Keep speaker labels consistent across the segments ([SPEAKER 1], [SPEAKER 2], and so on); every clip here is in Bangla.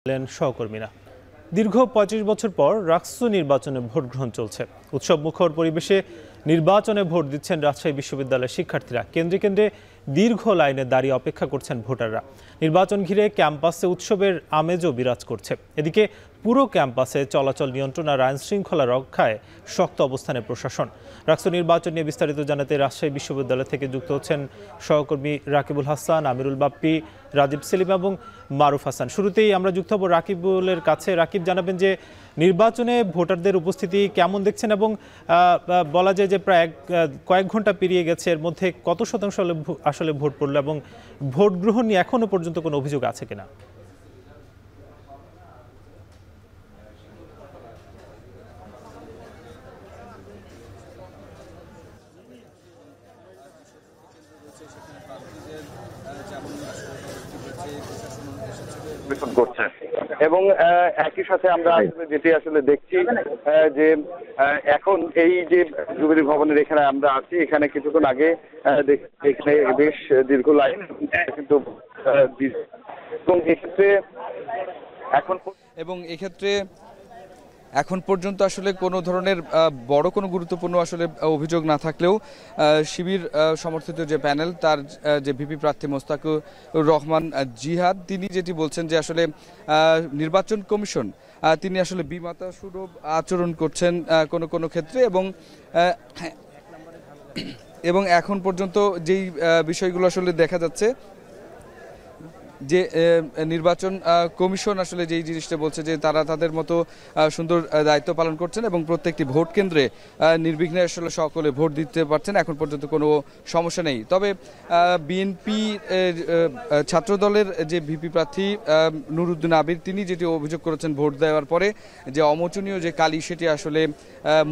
[SPEAKER 1] সহকর্মীরা দীর্ঘ ২৫ বছর পর রাকসু নির্বাচনে ভোট গ্রহণ চলছে। উৎসব মুখর পরিবেশে নির্বাচনে ভোট দিচ্ছেন রাজশাহী বিশ্ববিদ্যালয়ের শিক্ষার্থীরা। কেন্দ্রে কেন্দ্রে দীর্ঘ লাইনে দাঁড়িয়ে অপেক্ষা করছেন ভোটাররা। নির্বাচন ঘিরে ক্যাম্পাসে উৎসবের আমেজও বিরাজ করছে। এদিকে পুরো ক্যাম্পাসে চলাচল নিয়ন্ত্রণ আর আইন শৃঙ্খলা রক্ষায় শক্ত অবস্থানে প্রশাসন। রাকসু নির্বাচন নিয়ে বিস্তারিত জানাতে রাজশাহী বিশ্ববিদ্যালয় থেকে যুক্ত হচ্ছেন সহকর্মী রাকিবুল হাসান, আমিরুল বাপ্পি, রাজীব সেলিম এবং মারুফ হাসান। শুরুতেই আমরা যুক্ত হব রাকিবুলের কাছে। রাকিব, জানাবেন যে নির্বাচনে ভোটারদের উপস্থিতি কেমন দেখছেন এবং বলা যায় যে প্রায় কয়েক ঘন্টা পেরিয়ে গেছে, এর মধ্যে কত শতাংশ আসলে ভোট পড়লো এবং ভোট গ্রহণ নিয়ে এখনো পর্যন্ত কোনো অভিযোগ আছে কিনা?
[SPEAKER 2] করছে এবং একই সাথে আমরা যেটি আসলে দেখছি যে এখন এই যে জুবিলী ভবনের এখানে আমরা আছি, এখানে কিছুক্ষণ আগে এখানে বেশ দীর্ঘ লাইন কিন্তু
[SPEAKER 3] এক্ষেত্রে এখন পর্যন্ত আসলে কোনো ধরনের বড় কোনো গুরুত্বপূর্ণ আসলে অভিযোগ না থাকলেও শিবির সমর্থিত যে প্যানেল, তার যে ভিপি প্রার্থী মোস্তাকুর রহমান জিহাদ, তিনি যেটি বলছেন যে আসলে নির্বাচন কমিশন তিনি আসলে বিমাতা সুলভ আচরণ করছেন কোনো কোনো ক্ষেত্রে এবং এখন পর্যন্ত যেই বিষয়গুলো আসলে দেখা যাচ্ছে যে নির্বাচন কমিশন আসলে যেই জিনিসটা বলছে যে তারা তাদের মতো সুন্দর দায়িত্ব পালন করছেন এবং প্রত্যেকটি ভোট কেন্দ্রে নির্বিঘ্নে আসলে সকলে ভোট দিতে পারছেন, এখন পর্যন্ত কোনো সমস্যা নেই। তবে বিএনপি ছাত্রদলের যে ভিপি প্রার্থী নুরুদ্দিন আবির, তিনি যেটি অভিযোগ করেছেন ভোট দেওয়ার পরে যে অমোচনীয় যে কালি সেটি আসলে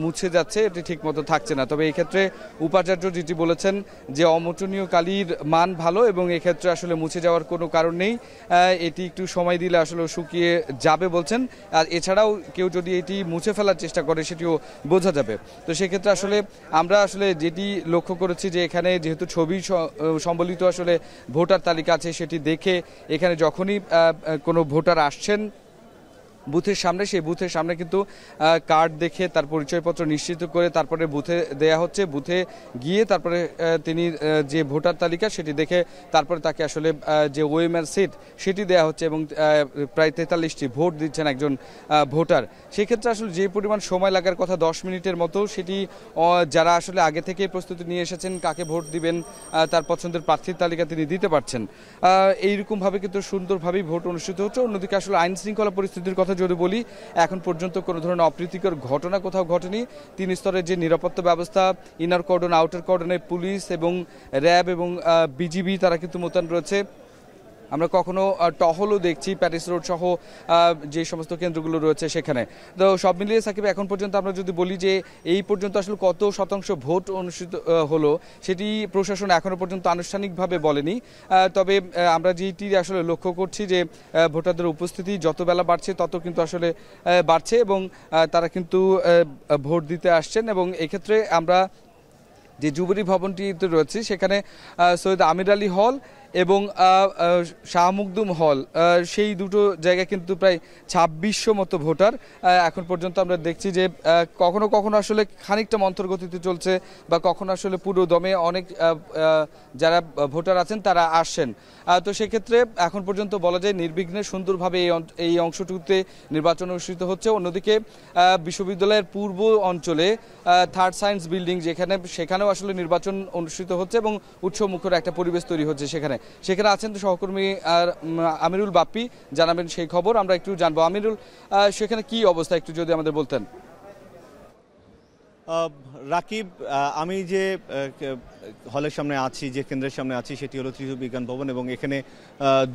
[SPEAKER 3] মুছে যাচ্ছে, এটি ঠিকমতো থাকছে না। তবে এক্ষেত্রে উপাচার্য যেটি বলেছেন যে অমোচনীয় কালির মান ভালো এবং এক্ষেত্রে আসলে মুছে যাওয়ার কোনো কারণ নেই, এটি একটু সময় দিলে আসলে শুকিয়ে যাবে বলছেন। আর এছাড়াও কেউ যদি এটি মুছে ফেলার চেষ্টা করে সেটিও বোঝা যাবে। তো সেক্ষেত্রে আসলে আমরা আসলে যেটি লক্ষ্য করেছি যে এখানে যেহেতু ছবি সম্বলিত আসলে ভোটার তালিকা আছে, সেটি দেখে এখানে যখনই কোনো ভোটার আসছেন বুথের সামনে, সেই বুথের সামনে কিন্তু কার্ড দেখে তার পরিচয়পত্র নিশ্চিত করে তারপরে বুথে দেয়া হচ্ছে। বুথে গিয়ে তারপরে তিনি যে ভোটার তালিকা সেটি দেখে তারপরে তাকে আসলে যে ওএমআর সিট সেটি দেয়া হচ্ছে এবং প্রায় 43টি ভোট দিচ্ছেন একজন ভোটার। সেক্ষেত্রে আসলে যে পরিমাণ সময় লাগার কথা 10 মিনিটের মতো, সেটি যারা আসলে আগে থেকে প্রস্তুতি নিয়ে এসেছেন কাকে ভোট দিবেন তার পছন্দের প্রার্থীর তালিকা তিনি দিতে পারছেন। এইরকমভাবে কিন্তু সুন্দরভাবেই ভোট অনুষ্ঠিত হচ্ছে। অন্যদিকে আসলে আইন শৃঙ্খলা পরিস্থিতির কথা যদি বলি, এখন পর্যন্ত কোনো ধরনের অপ্রীতিকর ঘটনা কোথাও ঘটেনি। 3 স্তরের যে নিরাপত্তা ব্যবস্থা, ইনার কর্ডন আউটার কর্ডনে পুলিশ এবং র্যাব এবং বিজিবি তারা কিন্তু মোতায়েন রয়েছে। আমরা কখনো টহলও দেখছি প্যারিস রোড সহ যে সমস্ত কেন্দ্রগুলো রয়েছে সেখানে। তো সব মিলিয়ে সাকিব, এখন পর্যন্ত আমরা যদি বলি যে এই পর্যন্ত আসলে কত শতাংশ ভোট অনুষ্ঠিত হলো সেটি প্রশাসন এখনো পর্যন্ত আনুষ্ঠানিকভাবে বলেনি। তবে আমরা যেটি আসলে লক্ষ্য করছি যে ভোটারদের উপস্থিতি যত বেলা বাড়ছে তত কিন্তু আসলে বাড়ছে এবং তারা কিন্তু ভোট দিতে আসছেন। এবং এক্ষেত্রে আমরা যে জুবিলী ভবনটিতে রয়েছে সেখানে সৈয়দ আমির আলী হল এবং শাহ মুকদুম হল, সেই দুটো জায়গায় কিন্তু প্রায় 2600 মতো ভোটার এখন পর্যন্ত আমরা দেখছি যে কখনো কখনো আসলে খানিকটা মন্থর গতিতে চলছে বা কখনো আসলে পুরো দমে অনেক যারা ভোটার আছেন তারা আসছেন। তো সেক্ষেত্রে এখন পর্যন্ত বলা যায় নির্বিঘ্নে সুন্দরভাবে এই অংশটুকুতে নির্বাচন অনুষ্ঠিত হচ্ছে। অন্যদিকে বিশ্ববিদ্যালয়ের পূর্ব অঞ্চলে 3rd সায়েন্স বিল্ডিং সেখানেও আসলে নির্বাচন অনুষ্ঠিত হচ্ছে এবং উৎসবমুখর একটা পরিবেশ তৈরি হচ্ছে সেখানে আছেন তো সহকর্মী আমিরুল বাপ্পি, জানাবেন সেই খবর আমরা একটু জানবো। আমিরুল, সেখানে কি অবস্থা একটু যদি আমাদের বলতেন।
[SPEAKER 4] রাকিব, আমি যে হলের সামনে আছি, যে কেন্দ্রের সামনে আছি সেটি হলো তৃতীয় বিজ্ঞান ভবন এবং এখানে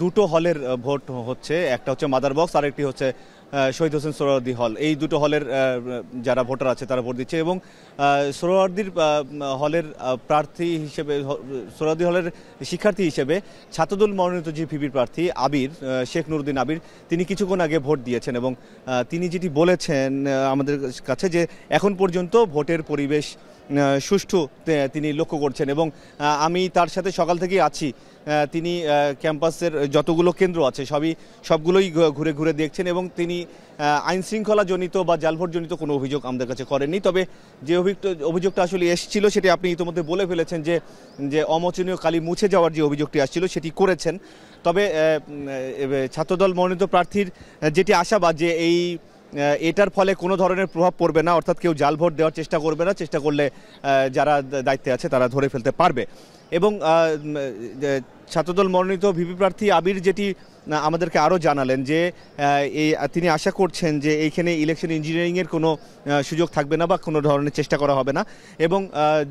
[SPEAKER 4] দুটো হলের ভোট হচ্ছে। একটা হচ্ছে মাদার বক্স আর একটি হচ্ছে শহীদ হোসেন সোহরাওয়ার্দী হল। এই দুটো হলের যারা ভোটার আছে তারা ভোট দিচ্ছে এবং সোহরাওয়ার্দীর হলের প্রার্থী হিসেবে, সোহরাওয়ার্দী হলের শিক্ষার্থী হিসেবে ছাত্রদল মনোনীত যে ভিপি প্রার্থী আবির, শেখ নুরুদ্দিন আবির, তিনি কিছুক্ষণ আগে ভোট দিয়েছেন এবং তিনি যেটি বলেছেন আমাদের কাছে যে এখন পর্যন্ত ভোটের পরিবেশ সুষ্ঠু তিনি লক্ষ্য করছেন এবং আমি তার সাথে সকাল থেকেই আছি। তিনি ক্যাম্পাসের যতগুলো কেন্দ্র আছে সবগুলোই ঘুরে ঘুরে দেখছেন এবং তিনি আইন শৃঙ্খলা জনিত বা জালভোট জনিত কোনো অভিযোগ আমাদের কাছে করেননি। তবে যে অভিযোগটা আসলে এসেছিল সেটি আপনি ইতিমধ্যে বলে ফেলেছেন যে অমোচনীয় কালি মুছে যাওয়ার যে অভিযোগটি আসছিল সেটি করেছেন। তবে ছাত্রদল মনোনীত প্রার্থীর যেটি আশাবাদ যে এটার ফলে কোনো ধরনের প্রভাব পড়বে না, অর্থাৎ কেউ জাল ভোট দেওয়ার চেষ্টা করবে না, চেষ্টা করলে যারা দায়িত্বে আছে তারা ধরে ফেলতে পারবে। এবং ছাত্রদল মনোনীত ভিপি প্রার্থী আবির যেটি আমাদেরকে আরও জানালেন যে তিনি আশা করছেন যে এইখানে ইলেকশন ইঞ্জিনিয়ারিংয়ের কোনো সুযোগ থাকবে না বা কোনো ধরনের চেষ্টা করা হবে না এবং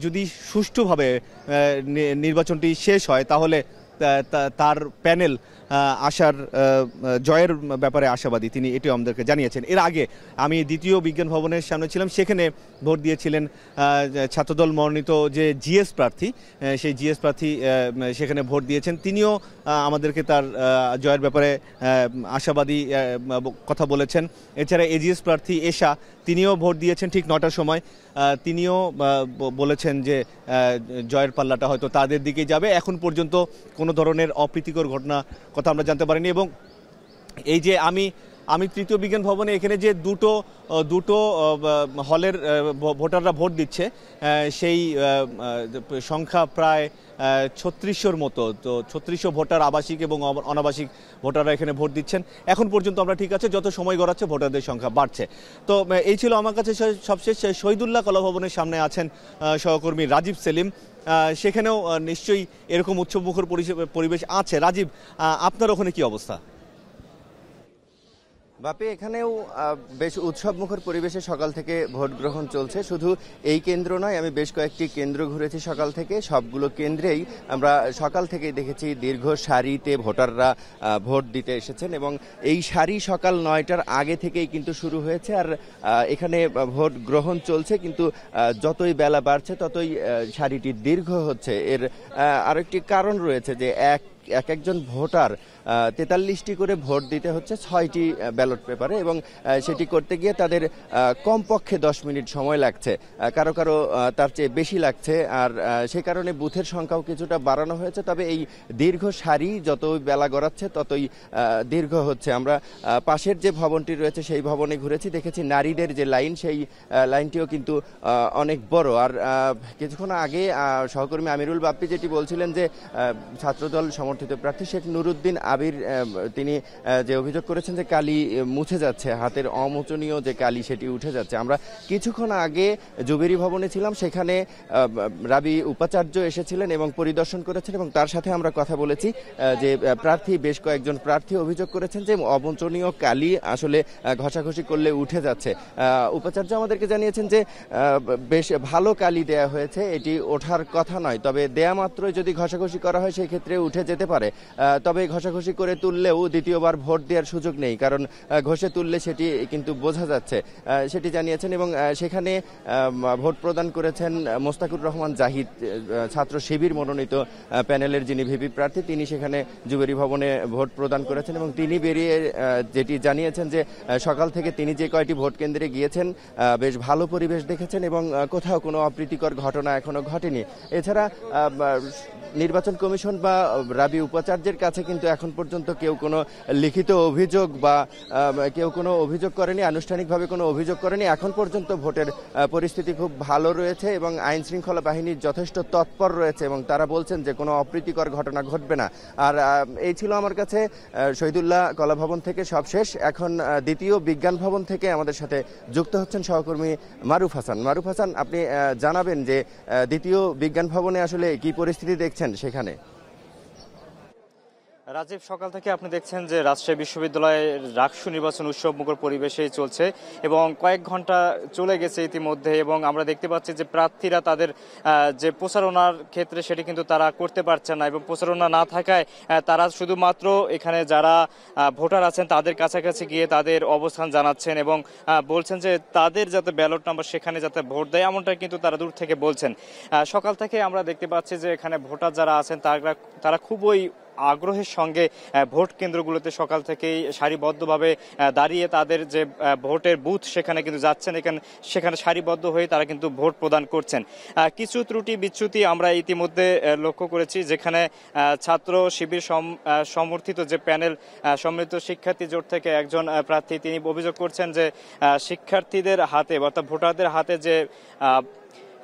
[SPEAKER 4] যদি সুষ্ঠুভাবে নির্বাচনটি শেষ হয় তাহলে তার প্যানেল আশার জয়ের ব্যাপারে আশাবাদী, তিনি এটিও আমাদেরকে জানিয়েছেন। এর আগে আমি দ্বিতীয় বিজ্ঞান ভবনের সামনে ছিলাম, সেখানে ভোট দিয়েছিলেন ছাত্রদল মনোনীত যে জিএস প্রার্থী, সেই জিএস প্রার্থী সেখানে ভোট দিয়েছেন। তিনিও আমাদেরকে তার জয়ের ব্যাপারে আশাবাদী কথা বলেছেন। এছাড়া এজিএস প্রার্থী এশা, তিনিও ভোট দিয়েছেন ঠিক ৯টার সময়। তিনিও বলেছেন যে জয়ের পাল্লাটা হয়তো তাদের দিকেই যাবে। এখন পর্যন্ত কোনো ধরনের অপ্রীতিকর ঘটনা কথা আমরা জানতে পারিনি। এবং এই যে আমি তৃতীয় বিজ্ঞান ভবনে এখানে যে দুটো হলের ভোটাররা ভোট দিচ্ছে সেই সংখ্যা প্রায় ৩৬০০ মতো। তো ৩৬০০ ভোটার আবাসিক এবং অনাবাসিক ভোটাররা এখানে ভোট দিচ্ছেন। এখন পর্যন্ত আমরা ঠিক আছে, যত সময় গড়াচ্ছে ভোটারদের সংখ্যা বাড়ছে। তো এই ছিল আমার কাছে সবশেষ। শহীদুল্লাহ কলা ভবনের সামনে আছেন সহকর্মী রাজীব সেলিম, সেখানেও নিশ্চয়ই এরকম উৎসবমুখর পরিবেশ আছে। রাজীব, আপনার ওখানে কি অবস্থা?
[SPEAKER 5] বাপি, এখানেও বেশ উৎসবমুখর পরিবেশে সকাল থেকে ভোট গ্রহণ চলছে। শুধু এই কেন্দ্র নয়, আমি বেশ কয়েকটি কেন্দ্র ঘুরেছি সকাল থেকে। সবগুলো কেন্দ্রেই আমরা সকাল থেকেই দেখেছি দীর্ঘ সারিতে ভোটাররা ভোট দিতে এসেছেন এবং এই সারি সকাল ৯টার আগে থেকেই কিন্তু শুরু হয়েছে। আর এখানে ভোট গ্রহণ চলছে, কিন্তু যতই বেলা বাড়ছে ততই সারিটি দীর্ঘ হচ্ছে। এর আরেকটি কারণ রয়েছে যে একজন ভোটার ৪৩টি করে ভোট দিতে হচ্ছে ৬টি ব্যালট পেপারে এবং সেটি করতে গিয়ে তাদের কমপক্ষে ১০ মিনিট সময় লাগছে, কারো কারো তার চেয়ে বেশি লাগছে। আর সেই কারণে বুথের সংখ্যাও কিছুটা বাড়ানো হয়েছে। তবে এই দীর্ঘ সারি যতই বেলা গড়াচ্ছে ততই দীর্ঘ হচ্ছে। আমরা পাশের যে ভবনটি রয়েছে সেই ভবনে ঘুরেছি, দেখেছি নারীদের যে লাইন, সেই লাইনটিও কিন্তু অনেক বড়। আর কিছুক্ষণ আগে সহকর্মী আমিরুল বাপ্পি যেটি বলছিলেন যে ছাত্রদল সমর্থিত প্রার্থী শেখ নুরুদ্দিন আবির, তিনি যে অভিযোগ করেছেন যে কালি মুছে যাচ্ছে, হাতের অমোচনীয় যে কালি সেটি উঠে যাচ্ছে। আমরা কিছুক্ষণ আগে জুবেরি ভবনে ছিলাম, সেখানে রাবি উপাচার্য এসেছিলেন এবং পরিদর্শন করেছেন এবং তার সাথে আমরা কথা বলেছি। যে বেশ কয়েকজন প্রার্থী অভিযোগ করেছেন যে অমোচনীয় কালি আসলে ঘষাঘষি করলে উঠে যাচ্ছে। উপাচার্য আমাদেরকে জানিয়েছেন যে বেশ ভালো কালি দেয়া হয়েছে, এটি ওঠার কথা নয়, তবে দেয়া মাত্রই যদি ঘষাঘষি করা হয় সেই ক্ষেত্রে উঠে যেতে পারে। তবে ঘষাঘষি করে তুললেও দ্বিতীয়বার ভোট দেওয়ার সুযোগ নেই, কারণ ঘষে তুললে সেটি কিন্তু বোঝা যাচ্ছে, সেটি জানিয়েছেন। এবং সেখানে ভোট প্রদান করেছেন মোস্তাকুর রহমান জাহিদ, ছাত্র শিবির মনোনীত প্যানেলের যিনি ভিপি প্রার্থী, তিনি সেখানে জুবেরি ভবনে ভোট প্রদান করেছেন এবং তিনি বেরিয়ে যেটি জানিয়েছেন যে সকাল থেকে তিনি যে কয়টি ভোট কেন্দ্রে গিয়েছেন বেশ ভালো পরিবেশ দেখেছেন এবং কোথাও কোনো অপ্রীতিকর ঘটনা এখনো ঘটেনি। এছাড়া নির্বাচন কমিশন বা রাবি উপাচার্যের কাছে কিন্তু এখন পর্যন্ত কেউ কোনো লিখিত অভিযোগ বা কেউ কোনো অভিযোগ করেনি, আনুষ্ঠানিকভাবে কোনো অভিযোগ করেনি। এখন পর্যন্ত ভোটের পরিস্থিতি খুব ভালো রয়েছে এবং আইন শৃঙ্খলা বাহিনী যথেষ্ট তৎপর রয়েছে এবং তারা বলছেন যে কোনো অপ্রীতিকর ঘটনা ঘটবে না। আর এই ছিল আমার কাছে শহীদুল্লাহ কলা ভবন থেকে সবশেষ। এখন দ্বিতীয় বিজ্ঞান ভবন থেকে আমাদের সাথে যুক্ত হচ্ছেন সহকর্মী মারুফ হাসান। মারুফ হাসান, আপনি জানাবেন যে দ্বিতীয় বিজ্ঞান ভবনে আসলে কি পরিস্থিতি দেখছেন সেখানে?
[SPEAKER 6] রাজীব, সকাল থেকে আপনি দেখছেন যে রাজশাহী বিশ্ববিদ্যালয়ের রাকসু নির্বাচন উৎসবমুখর পরিবেশেই চলছে এবং কয়েক ঘন্টা চলে গেছে ইতিমধ্যে এবং আমরা দেখতে পাচ্ছি যে প্রার্থীরা তাদের যে প্রচারণার ক্ষেত্রে সেটি কিন্তু তারা করতে পারছে না এবং প্রচারণা না থাকায় তারা শুধুমাত্র এখানে যারা ভোটার আছেন তাদের কাছাকাছি গিয়ে তাদের অবস্থান জানাচ্ছেন এবং বলছেন যে তাদের যাতে ব্যালট নাম্বার সেখানে যাতে ভোট দেয়, এমনটা কিন্তু তারা দূর থেকে বলছেন। সকাল থেকে আমরা দেখতে পাচ্ছি যে এখানে ভোটার যারা আছেন তারা খুবই আগ্রহের সঙ্গে ভোট কেন্দ্রগুলোতে সকাল থেকেই সারিবদ্ধভাবে দাঁড়িয়ে তাদের যে ভোটের বুথ সেখানে কিন্তু যাচ্ছেন, সেখানে সারিবদ্ধ হয়ে তারা কিন্তু ভোট প্রদান করছেন। কিছু ত্রুটি বিচ্যুতি আমরা ইতিমধ্যে লক্ষ্য করেছি, যেখানে ছাত্র শিবির সমর্থিত যে প্যানেল সম্মিলিত শিক্ষার্থী জোট থেকে একজন প্রার্থী তিনি অভিযোগ করছেন যে শিক্ষার্থীদের হাতে অর্থাৎ ভোটারদের হাতে যে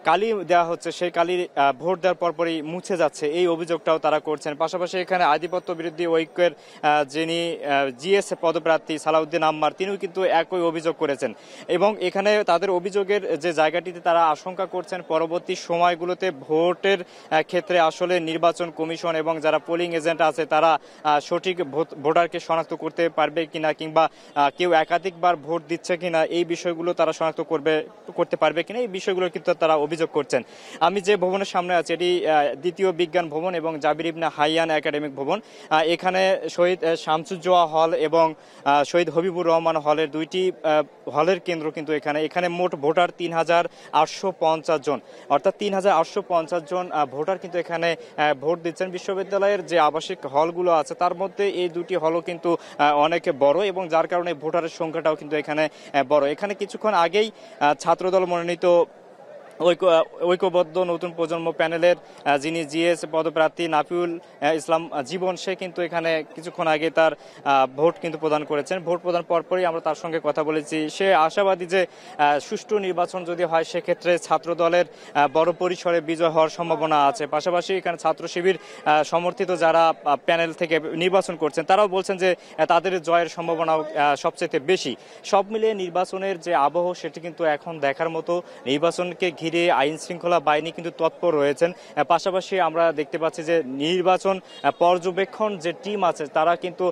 [SPEAKER 6] কালি দেওয়া হচ্ছে সেই কালি ভোট দেওয়ার পরপরই মুছে যাচ্ছে, এই অভিযোগটাও তারা করছেন। পাশাপাশি এখানে আধিপত্য বিরোধী ঐক্যের যিনি জিএস পদপ্রার্থী সালাউদ্দিন আম্মার তিনিও কিন্তু একই অভিযোগ করেছেন এবং এখানে তাদের অভিযোগের যে জায়গাটিতে তারা আশঙ্কা করছেন পরবর্তী সময়গুলোতে ভোটের ক্ষেত্রে আসলে নির্বাচন কমিশন এবং যারা পোলিং এজেন্ট আছে তারা সঠিক ভোটারকে শনাক্ত করতে পারবে কিনা কিংবা কেউ একাধিকবার ভোট দিচ্ছে কিনা এই বিষয়গুলো তারা শনাক্ত করতে পারবে কিনা, এই বিষয়গুলো কিন্তু তারা অভিযোগ করছেন। আমি যে ভবনের সামনে আছি এটি দ্বিতীয় বিজ্ঞান ভবন এবং জাবির ইবনে হাইয়ান একাডেমিক ভবন। এখানে শহীদ শামসুজ্জোয়া হল এবং শহীদ হবিবুর রহমান হলের দুইটি হলের কেন্দ্র কিন্তু এখানে মোট ভোটার ৩,৮৫০ জন, অর্থাৎ ৩,৮৫০ জন ভোটার কিন্তু এখানে ভোট দিচ্ছেন। বিশ্ববিদ্যালয়ের যে আবাসিক হলগুলো আছে তার মধ্যে এই দুটি হলও কিন্তু অনেক বড় এবং যার কারণে ভোটারের সংখ্যাটাও কিন্তু এখানে বড়। এখানে কিছুক্ষণ আগেই ছাত্রদল মনোনীত ঐক্যবদ্ধ নতুন প্রজন্ম প্যানেলের যিনি জিএস পদপ্রার্থী নাফিউল ইসলাম জীবন সে কিন্তু এখানে কিছুক্ষণ আগে তার ভোট কিন্তু প্রদান করেছেন। ভোট প্রদান পরপরই আমরা তার সঙ্গে কথা বলেছি। সে আশাবাদী যে সুষ্ঠু নির্বাচন যদি হয় সেক্ষেত্রে ছাত্র দলের বড় পরিসরে বিজয় হওয়ার সম্ভাবনা আছে। পাশাপাশি এখানে ছাত্র শিবির সমর্থিত যারা প্যানেল থেকে নির্বাচন করছেন তারাও বলছেন যে তাদের জয়ের সম্ভাবনাও সবচেয়ে বেশি। সব মিলিয়ে নির্বাচনের যে আবহ সেটি কিন্তু এখন দেখার মতো। নির্বাচনকে ঘিরে আইন শৃঙ্খলা বাহিনী কিন্তু তৎপর রয়েছেন। পাশাপাশি আমরা দেখতে পাচ্ছি যে নির্বাচন পর্যবেক্ষণ যে টিম আছে তারা কিন্তু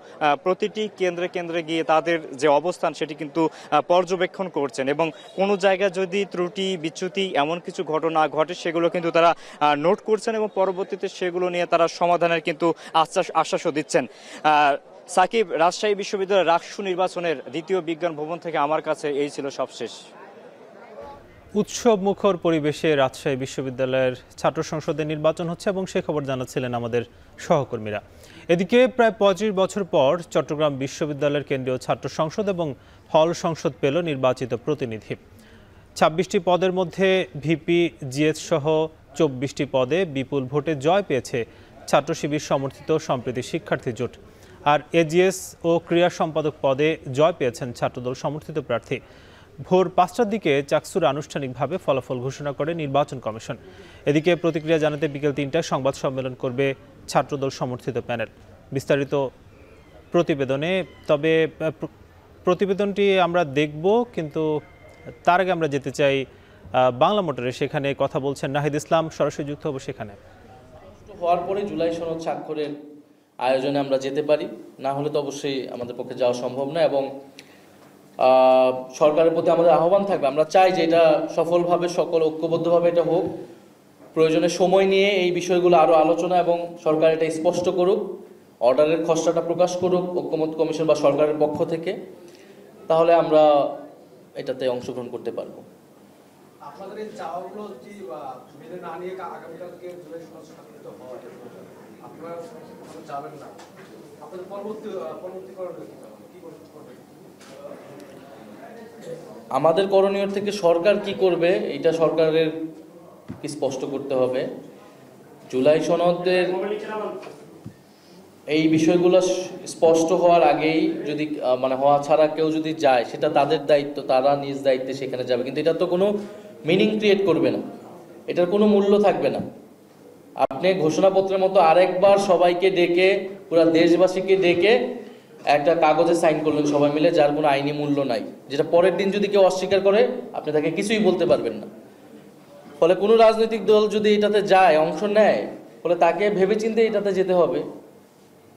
[SPEAKER 6] প্রতিটি কেন্দ্রে কেন্দ্রে গিয়ে তাদের যে অবস্থান সেটি কিন্তু পর্যবেক্ষণ করছেন এবং কোনো জায়গায় যদি ত্রুটি বিচ্যুতি এমন কিছু ঘটনা ঘটে সেগুলো কিন্তু তারা নোট করছেন এবং পরবর্তীতে সেগুলো নিয়ে তারা সমাধানের কিন্তু আশ্বাসও দিচ্ছেন। সাকিব, রাজশাহী বিশ্ববিদ্যালয়ের রাকসু নির্বাচনের দ্বিতীয় বিজ্ঞান ভবন থেকে আমার কাছে এই ছিল সবশেষ।
[SPEAKER 1] উৎসব মুখর পরিবেশে রাজশাহী বিশ্ববিদ্যালয়ের ছাত্র সংসদের নির্বাচন হচ্ছে এবং সে খবর জানাচ্ছিলেন আমাদের সহকর্মীরা। এদিকে প্রায় ২৫ বছর পর চট্টগ্রাম বিশ্ববিদ্যালয়ের কেন্দ্রীয় ছাত্র সংসদ এবং হল সংসদ পেল নির্বাচিত প্রতিনিধি। ২৬টি পদের মধ্যে ভিপি জিএস সহ ২৪টি পদে বিপুল ভোটে জয় পেয়েছে ছাত্র শিবির সমর্থিত সম্প্রীতি শিক্ষার্থী জোট। আর এজিএস ও ক্রীড়া সম্পাদক পদে জয় পেয়েছেন ছাত্রদল সমর্থিত প্রার্থী। ভোর ৫টার দিকে চাকসুর আনুষ্ঠানিকভাবে ফলাফল ঘোষণা করে নির্বাচন কমিশন। এদিকে প্রতিক্রিয়া জানাতে বিকেল ৩টায় সংবাদ সম্মেলন করবে ছাত্রদল সমর্থিত প্যানেল। বিস্তারিত প্রতিবেদনে, তবে প্রতিবেদনটি আমরা দেখব, কিন্তু তার আগে আমরা যেতে চাই বাংলা মোটরে। সেখানে কথা বলছেন নাহিদ ইসলাম, সরাসরি যুক্ত হবো সেখানে।
[SPEAKER 7] হওয়ার পরে জুলাই সনদ স্বাক্ষরের আয়োজনে আমরা যেতে পারি, না হলে তো অবশ্যই আমাদের পক্ষে যাওয়া সম্ভব না। এবং সরকারের প্রতি আমাদের আহ্বান থাকবে, আমরা চাই যে এটা সফলভাবে সকল ঐক্যবদ্ধভাবে এটা হোক। প্রয়োজনে সময় নিয়ে এই বিষয়গুলো আরও আলোচনা এবং সরকার এটা স্পষ্ট করুক, অর্ডারের খসড়াটা প্রকাশ করুক ঐক্যমত্য কমিশন বা সরকারের পক্ষ থেকে, তাহলে আমরা এটাতে অংশগ্রহণ করতে পারবো।
[SPEAKER 8] আপনাদের এই চাওয়াগুলো কি মেনে না নিয়ে আগামীকালকে জুলাই সনদ স্বাক্ষরিত হয়, আপনারা যাবেন না, আপনাদের পরবর্তী করণীয় কি করবেন?
[SPEAKER 7] আমাদের করণীয় থেকে সরকার কি করবে এটা সরকারের স্পষ্ট করতে হবে। জুলাই সনদের এই বিষয়গুলো স্পষ্ট হওয়ার আগেই যদি হওয়া ছাড়া কেউ যদি যায় সেটা তাদের দায়িত্ব, তারা নিজ দায়িত্বে সেখানে যাবে, কিন্তু এটা তো কোনো মিনিং ক্রিয়েট করবে না, এটার কোনো মূল্য থাকবে না। আপনি ঘোষণাপত্রের মতো আরেকবার সবাইকে ডেকে, পুরো দেশবাসীকে ডেকে একটা কাগজে সাইন করলেন সবাই মিলে, যার কোনো আইনি মূল্য নাই, যেটা পরের দিন যদি কেউ অস্বীকার করে আপনি তাকে কিছুই বলতে পারবেন না। ফলে কোনো রাজনৈতিক দল যদি এটাতে যায়, অংশ নেয়, ফলে তাকে ভেবেচিন্তে এটাতে যেতে হবে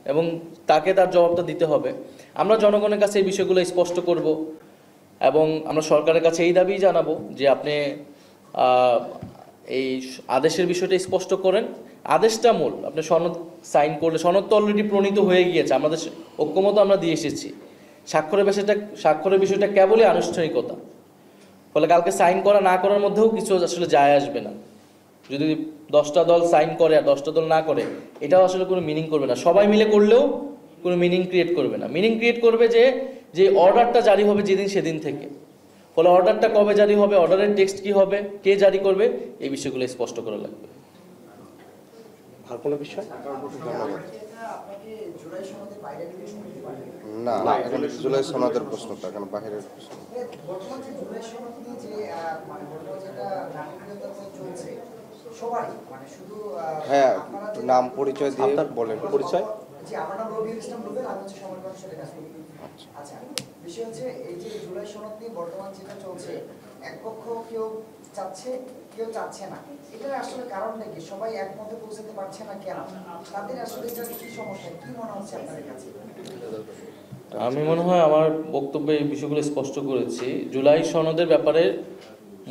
[SPEAKER 7] এবং তাকে তার জবাবটা দিতে হবে। আমরা জনগণের কাছে এই বিষয়গুলো স্পষ্ট করব এবং আমরা সরকারের কাছে এই দাবি জানাবো যে আপনি এই আদেশের বিষয়টা স্পষ্ট করেন। আদেশটা মূল, আপনি সনদ সাইন করলে, সনদ তো অলরেডি প্রণীত হয়ে গিয়েছে, আমাদের ঐক্যমত আমরা দিয়ে এসেছি, স্বাক্ষরের বিষয়টা কেবলই আনুষ্ঠানিকতা। ফলে কালকে সাইন করা না করার মধ্যেও কিছু আসলে যায় আসবে না। যদি 10টা দল সাইন করে আর 10টা দল না করে, এটাও আসলে কোনো মিনিং করবে না। সবাই মিলে করলেও কোনো মিনিং ক্রিয়েট করবে না। মিনিং ক্রিয়েট করবে যে অর্ডারটা জারি হবে যেদিন সেদিন থেকে। ফলে অর্ডারটা কবে জারি হবে, অর্ডারের টেক্সট কি হবে, কে জারি করবে, এই বিষয়গুলো স্পষ্ট করা লাগবে।
[SPEAKER 9] আর কোনো বিষয়
[SPEAKER 10] না, এখানে জুলাই সনদের প্রশ্নটা এখানে বাহিরের প্রশ্ন। হ্যাঁ, নাম পরিচয় দিয়ে বলেন। পরিচয়?
[SPEAKER 11] আচ্ছা, বিষয় হচ্ছে এই যে জুলাই সনদ নিয়ে বর্তমান যেটা চলছে, এক পক্ষ কেউ চাচ্ছে কেউ চাচ্ছে না, এটার আসলে কারণটা কি? সবাই একমতে পৌঁছাতে পারছে না কেন? তাদের আসলে এটা কি সমস্যা, কি মনে হচ্ছে আপনাদের কাছে?
[SPEAKER 7] আমি মনে হয় আমার বক্তব্যে এই বিষয়গুলো স্পষ্ট করেছি। জুলাই সনদের ব্যাপারে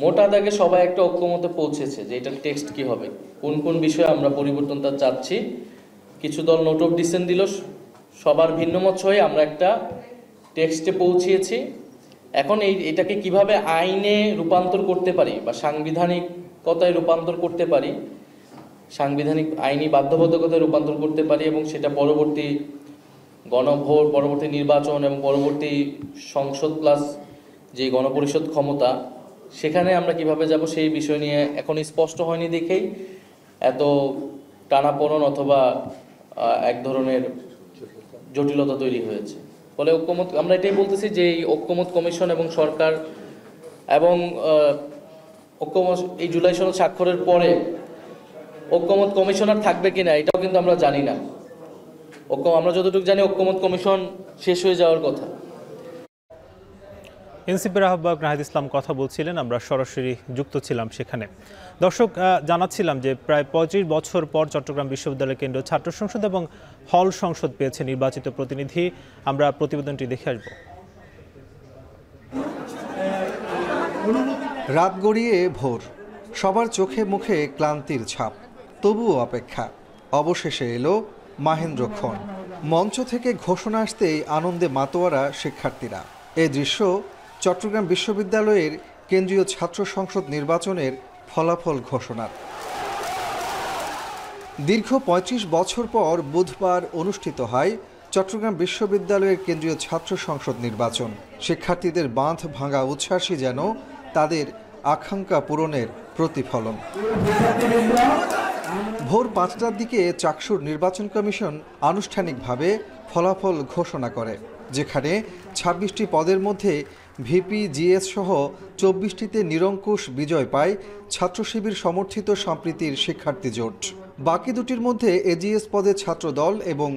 [SPEAKER 7] মোটা দাগে সবাই একটা ঐক্যমতে পৌঁছেছে যে এটার টেক্সট কি হবে, কোন কোন বিষয়ে আমরা পরিবর্তনটা চাচ্ছি। কিছু দল নোট অফ ডিসেন্ট দিল, সবার ভিন্নমত হয়ে আমরা একটা টেক্সটে পৌঁছিয়েছি। এখন এটাকে কিভাবে আইনে রূপান্তর করতে পারি বা সাংবিধানিকতায় রূপান্তর করতে পারি, সাংবিধানিক আইনি বাধ্যবাধকতায় রূপান্তর করতে পারি, এবং সেটা পরবর্তী গণভোট, পরবর্তী নির্বাচন এবং পরবর্তী সংসদ প্লাস যে গণপরিষদ ক্ষমতা, সেখানে আমরা কিভাবে যাব সেই বিষয় নিয়ে এখন স্পষ্ট হয়নি দেখেই এত টানাপোড়েন অথবা এক ধরনের জটিলতা তৈরি হয়েছে। ফলে ঐক্যমত, আমরা এটাই বলতেছি যে এই ঐক্যমত কমিশন এবং সরকার এবং ঐক্যমত এই জুলাই সনদ স্বাক্ষরের পরে ঐক্যমত কমিশনার থাকবে কিনা এটাও কিন্তু আমরা জানি না। আমরা যতটুকু জানি ঐক্যমত কমিশন শেষ হয়ে যাওয়ার কথা।
[SPEAKER 1] এনসিপির আহ্বায়ক নাহিদ ইসলাম কথা বলছিলেন, আমরা সরাসরি যুক্ত ছিলাম সেখানে। দর্শক, জানাচ্ছিলাম যে প্রায় 35 বছর পর চট্টগ্রাম বিশ্ববিদ্যালয় কেন্দ্রীয় ছাত্র সংসদ এবং হল সংসদ পেয়েছে নির্বাচিত প্রতিনিধি। আমরা প্রতিবেদনটি দেখে আসব।
[SPEAKER 12] রাত গড়িয়ে ভোর, সবার চোখে মুখে ক্লান্তির ছাপ, তবুও অপেক্ষা। অবশেষে এলো মাহেন্দ্রক্ষণ। মঞ্চ থেকে ঘোষণা আসতেই আনন্দে মাতোয়ারা শিক্ষার্থীরা। এই দৃশ্য চট্টগ্রাম বিশ্ববিদ্যালয়ের কেন্দ্রীয় ছাত্র সংসদ নির্বাচনের ফলাফল ঘোষণার। দীর্ঘ 35 বছর পর বুধবার অনুষ্ঠিত হয় চট্টগ্রাম বিশ্ববিদ্যালয়ের কেন্দ্রীয় ছাত্র সংসদ নির্বাচন। শিক্ষার্থীদের বাঁধ ভাঙা উচ্ছ্বাসই যেন তাদের আকাঙ্ক্ষা পূরণের প্রতিফলন। ভোর 5টার দিকে চাকসুর নির্বাচন কমিশন আনুষ্ঠানিকভাবে ফলাফল ঘোষণা করে, যেখানে 26টি পদের মধ্যে ভিপি, জিএস সহ 24টিতে নিরঙ্কুশ বিজয় পায় ছাত্র শিবির সমর্থিত সম্প্রীতির শিক্ষার্থী জোট। বাকি দুটির মধ্যে এজিএস পদে ছাত্রদল এবং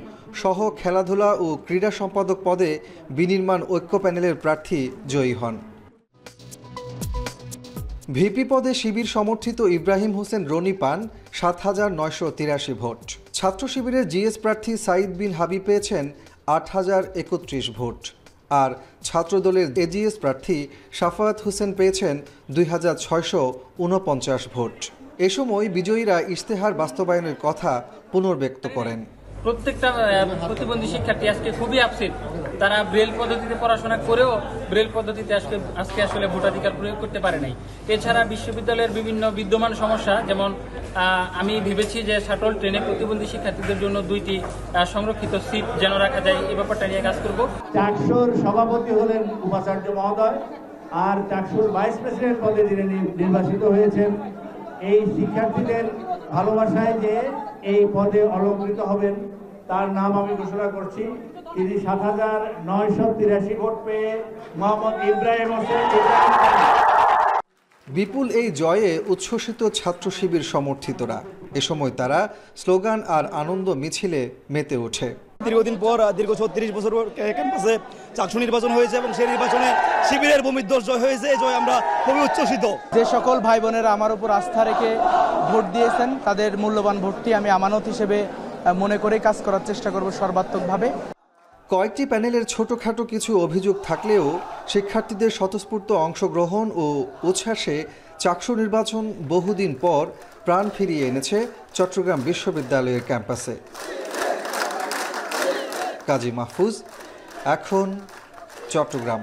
[SPEAKER 12] সহ খেলাধুলা ও ক্রীড়া সম্পাদক পদে বিনির্মাণ ঐক্য প্যানেলের প্রার্থী জয়ী হন। ভিপি পদে শিবির সমর্থিত ইব্রাহিম হোসেন রনি পান 7,983 ভোট। ছাত্র শিবিরের জিএস প্রার্থী সাইদ বিন হাবিব পেয়েছেন 8,031 ভোট, আর ছাত্রদলের এজিএস প্রার্থী সাফায়াত হোসেন পেয়েছেন 2,649 ভোট। এ সময় বিজয়ীরা ইশতেহার বাস্তবায়নের কথা পুনর্ব্যক্ত করেন।
[SPEAKER 13] প্রত্যেকটা প্রতিবন্ধী শিক্ষার্থী আজকে খুবই আপসেট। তারা ব্রেল পদ্ধতিতে পড়াশোনা করেও ব্রেল পদ্ধতিতে আজকে আসলে ভোটাধিকার প্রয়োগ করতে পারে নাই। এছাড়া বিশ্ববিদ্যালয়ের বিভিন্ন বিদ্যমান সমস্যা, যেমন আমি ভেবেছি যে শাটল ট্রেনে প্রতিবন্ধী শিক্ষার্থীদের জন্য 2টি সংরক্ষিত সিট যেন রাখা যায়, এই ব্যাপারটা নিয়ে কাজ করব।
[SPEAKER 14] চাকসুর সভাপতি হলেন উপাচার্য মহোদয়, আর চাকসুর ভাইস প্রেসিডেন্ট পদে যিনি নির্বাচিত হয়েছেন, এই শিক্ষার্থীদের ভালোবাসায় যে এই পদে অলংকৃত হবেন তার নাম আমি ঘোষণা করছি। তিনি 7,983 ভোট পেয়ে মোহাম্মদ ইব্রাহিম হোসেন।
[SPEAKER 12] বিপুল এই জয়ে উচ্ছ্বসিত ছাত্র শিবির সমর্থিতরা। এ সময় তারা স্লোগান আর আনন্দ মিছিলে মেতে ওঠে।
[SPEAKER 15] দীর্ঘদিন পর দীর্ঘ 36 বছর ক্যাম্পাসে চাকসু নির্বাচন হয়েছে এবং সেই নির্বাচনে শিবিরের ভূমিধ্বস জয় হয়েছে। এই জয় আমরা খুবই উচ্ছ্বসিত।
[SPEAKER 16] যে সকল ভাই বোনেরা আমার উপর আস্থা রেখে ভোট দিয়েছেন, তাদের মূল্যবান ভোটটি আমি আমানত হিসেবে মনে করে কাজ করার চেষ্টা করব সর্বাত্মকভাবে।
[SPEAKER 12] কয়েকটি প্যানেলের ছোটখাটো কিছু অভিযোগ থাকলেও শিক্ষার্থীদের স্বতঃস্ফূর্ত অংশগ্রহণ ও উচ্ছ্বাসে চাকসু নির্বাচন বহুদিন পর প্রাণ ফিরিয়ে এনেছে চট্টগ্রাম বিশ্ববিদ্যালয়ের ক্যাম্পাসে। কাজী মাহফুজ, এখন চট্টগ্রাম।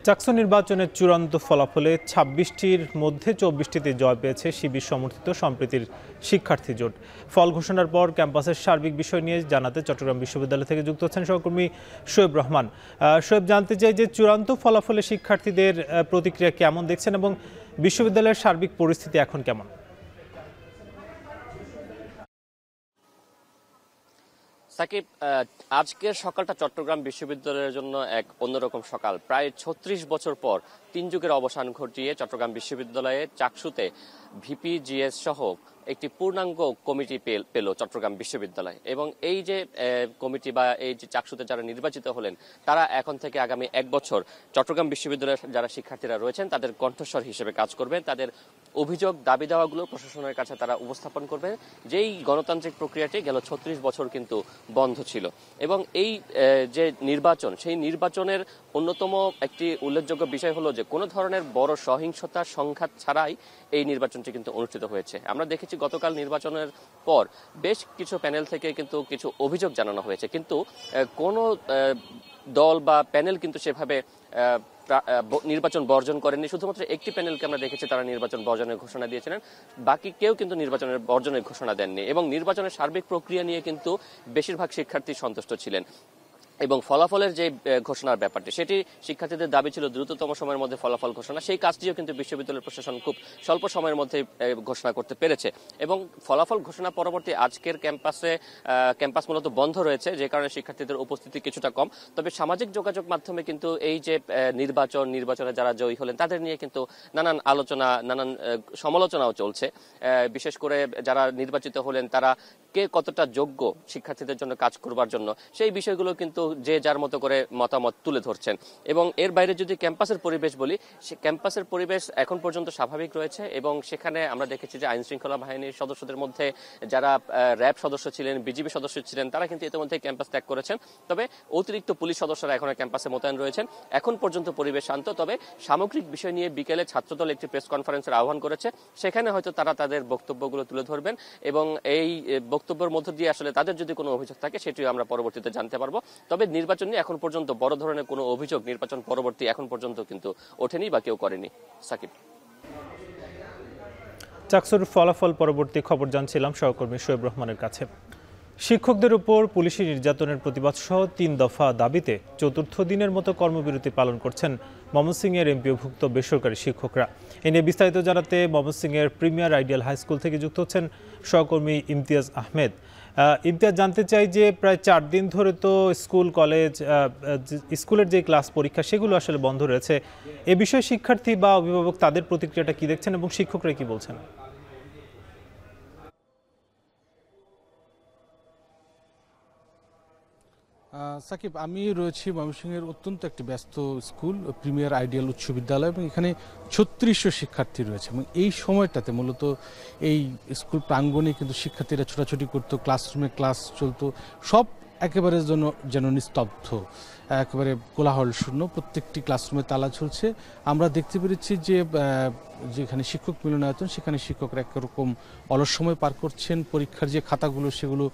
[SPEAKER 1] চাকসু নির্বাচনের চূড়ান্ত ফলাফলে ২৬টির মধ্যে ২৪টিতে জয় পেয়েছে শিবির সমর্থিত সম্প্রীতির শিক্ষার্থী জোট। ফল ঘোষণার পর ক্যাম্পাসের সার্বিক বিষয় নিয়ে জানাতে চট্টগ্রাম বিশ্ববিদ্যালয় থেকে যুক্ত হচ্ছেন সহকর্মী শোয়েব রহমান। শোয়েব, জানতে চাই যে চূড়ান্ত ফলাফলে শিক্ষার্থীদের প্রতিক্রিয়া কেমন দেখছেন এবং বিশ্ববিদ্যালয়ের সার্বিক পরিস্থিতি এখন কেমন?
[SPEAKER 17] সাকিব, আজকের সকালটা চট্টগ্রাম বিশ্ববিদ্যালয়ের জন্য এক অন্যরকম সকাল। প্রায় ৩৬ বছর পর ৩ যুগের অবসান ঘটিয়ে চট্টগ্রাম বিশ্ববিদ্যালয়ে চাকসুতে ভিপি জিএস সহ একটি পূর্ণাঙ্গ কমিটি পেল চট্টগ্রাম বিশ্ববিদ্যালয়। এবং এই যে কমিটি বা এই যে চাকসুতে যারা নির্বাচিত হলেন, তারা এখন থেকে আগামী ১ বছর চট্টগ্রাম বিশ্ববিদ্যালয়ের যারা শিক্ষার্থীরা রয়েছেন তাদের কণ্ঠস্বর হিসেবে কাজ করবেন। তাদের অভিযোগ দাবি দেওয়াগুলো প্রশাসনের কাছে তারা উপস্থাপন করবেন। যেই গণতান্ত্রিক প্রক্রিয়াটি গেল ৩৬ বছর কিন্তু বন্ধ ছিল। এবং এই যে নির্বাচন, সেই নির্বাচনের অন্যতম একটি উল্লেখযোগ্য বিষয় হলো যে কোনো ধরনের বড় সহিংসতা সংঘাত ছাড়াই এই নির্বাচনটি কিন্তু অনুষ্ঠিত হয়েছে। আমরা দেখেছি গতকাল নির্বাচনের পর বেশ কিছু প্যানেল থেকে কিন্তু কিছু অভিযোগ জানানো হয়েছে, কিন্তু কোনো দল বা প্যানেল কিন্তু সেভাবে নির্বাচন বর্জন করেননি। শুধুমাত্র একটি প্যানেলকে আমরা দেখেছি তারা নির্বাচন বর্জনের ঘোষণা দিয়েছিলেন, বাকি কেউ কিন্তু নির্বাচনের বর্জনের ঘোষণা দেননি। এবং নির্বাচনের সার্বিক প্রক্রিয়া নিয়ে কিন্তু বেশিরভাগ শিক্ষার্থী সন্তুষ্ট ছিলেন। এবং ফলাফলের যে ঘোষণার ব্যাপারটি, সেটি শিক্ষার্থীদের দাবি ছিল দ্রুততম সময়ের মধ্যে ফলাফল ঘোষণা। সেই কাজটিও কিন্তু বিশ্ববিদ্যালয় প্রশাসন খুব স্বল্প সময়ের মধ্যে ঘোষণা করতে পেরেছে। এবং ফলাফল ঘোষণা পরবর্তী আজকের ক্যাম্পাস মূলত বন্ধ রয়েছে, যে কারণে শিক্ষার্থীদের উপস্থিতি কিছুটা কম। তবে সামাজিক যোগাযোগ মাধ্যমে কিন্তু এই যে নির্বাচনে যারা জয়ী হলেন তাদের নিয়ে কিন্তু নানান আলোচনা, নানান সমালোচনাও চলছে। বিশেষ করে যারা নির্বাচিত হলেন তারা কে কতটা যোগ্য শিক্ষার্থীদের জন্য কাজ করবার জন্য, সেই বিষয়গুলো কিন্তু যে যার মতো করে মতামত তুলে ধরছেন। এবং এর বাইরে যদি ক্যাম্পাসের পরিবেশ বলি, সে ক্যাম্পাসের পরিবেশ এখন পর্যন্ত স্বাভাবিক রয়েছে। এবং সেখানে আমরা দেখেছি যে আইন শৃঙ্খলা বাহিনীর সদস্যদের মধ্যে যারা র্যাব সদস্য ছিলেন, বিজিবি সদস্য ছিলেন, তারা কিন্তু ইতিমধ্যে ক্যাম্পাস ত্যাগ করেছেন। তবে অতিরিক্ত পুলিশ সদস্যরা এখন ক্যাম্পাসে মোতায়েন রয়েছেন। এখন পর্যন্ত পরিবেশ শান্ত। তবে সামগ্রিক বিষয় নিয়ে বিকেলে ছাত্রদল একটি প্রেস কনফারেন্সের আহ্বান করেছে, সেখানে হয়তো তারা তাদের বক্তব্যগুলো তুলে ধরবেন। এবং এই বক্তব্যের মধ্য দিয়ে আসলে তাদের যদি কোনো অভিযোগ থাকে সেটিও আমরা পরবর্তীতে জানতে পারবো। তবে নির্বাচন নিয়ে এখন পর্যন্ত বড় ধরনের কোনো অভিযোগ নির্বাচন পরবর্তী এখন পর্যন্ত কিন্তু ওঠেনি বা কেউ করেনি। সাকিব,
[SPEAKER 1] চাকসুর ফলাফল পরবর্তী খবর জানছিলাম সহকর্মী শোয়েব রহমানের কাছে। শিক্ষকদের উপর পুলিশি নির্যাতনের প্রতিবাদ সহ ৩ দফা দাবিতে চতুর্থ দিনের মতো কর্মবিরতি পালন করছেন ময়মনসিংহের এমপিওভুক্ত বেসরকারি শিক্ষকরা। এ নিয়ে বিস্তারিত জানাতে ময়মনসিংহের প্রিমিয়ার আইডিয়াল হাই স্কুল থেকে যুক্ত হচ্ছেন সহকর্মী ইমতিয়াজ আহমেদ। ইমতিয়াজ, জানতে চাই যে প্রায় ৪ দিন ধরে তো স্কুলের যে ক্লাস পরীক্ষা সেগুলো আসলে বন্ধ রয়েছে। এ বিষয়ে শিক্ষার্থী বা অভিভাবক তাদের প্রতিক্রিয়াটা কি দেখছেন এবং শিক্ষকরা কি বলছেন?
[SPEAKER 18] সাকিব, আমি রয়েছি ময়মনসিংহের অত্যন্ত একটি ব্যস্ত স্কুল প্রিমিয়ার আইডিয়াল উচ্চ বিদ্যালয়, এবং এখানে ৩৬০০ শিক্ষার্থী রয়েছে। এবং এই সময়টাতে মূলত এই স্কুল প্রাঙ্গণে কিন্তু শিক্ষার্থীরা ছোটাছুটি করতো, ক্লাসরুমে ক্লাস চলতো, সব একেবারে যেন নিস্তব্ধ, একেবারে কোলাহল শূন্য। প্রত্যেকটি ক্লাসরুমে তালা ঝুলছে। আমরা দেখতে পেরেছি যে যেখানে শিক্ষক মিলনায়তন, সেখানে শিক্ষকরা একরকম অলস সময় পার করছেন। পরীক্ষার যে খাতাগুলো সেগুলো